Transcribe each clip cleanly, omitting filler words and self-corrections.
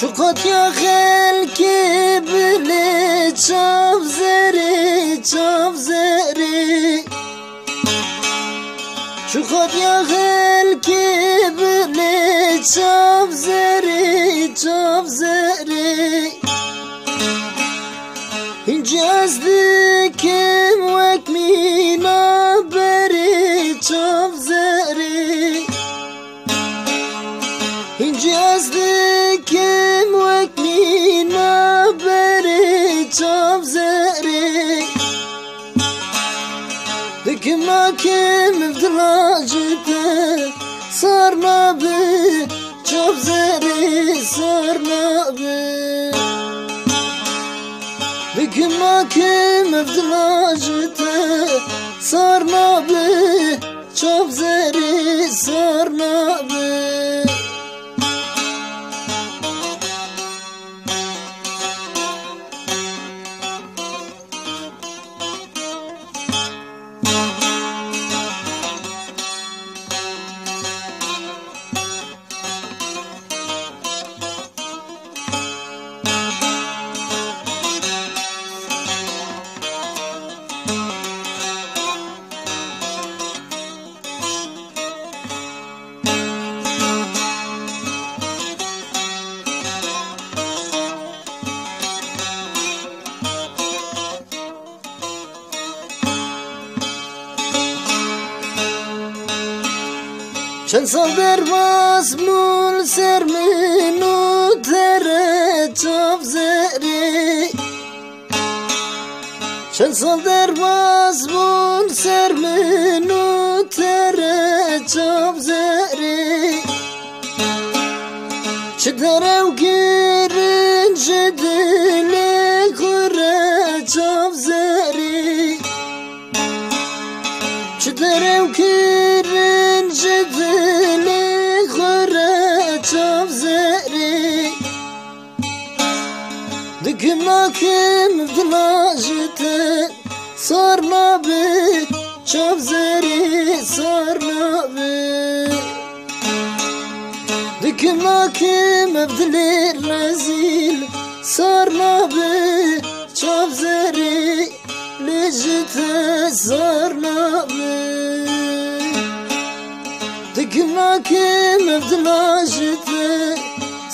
چقدر یا خلکی بله چاف زری چقدر یا خلکی بله چاف زری اینجاز دکم وک مینا بری چاف زری اینجاز دکم وک مینا بری چاف زری دکم آکم افدلاجته سار نابی چاف زری سار نابی دکم آکم افدلاجته سار نابی چاف زری سار نابی چند سال در مزمون سر منو تره چاف زری چند سال در مزمون سر منو تره چاف زری چه دره و گرنج دل خوره چاف زری چه دره و گرنج دل خوره چاف زری دکم آکم افدلاجته سار نابی چاف زری سار نابی دکم آکم افدلی رزیل سار نابی چاف زری لجته سار نابی دکم آکم افدلاجته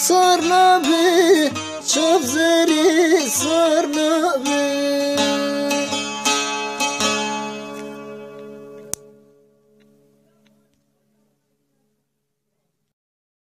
سار نابی چاف زری سار نابی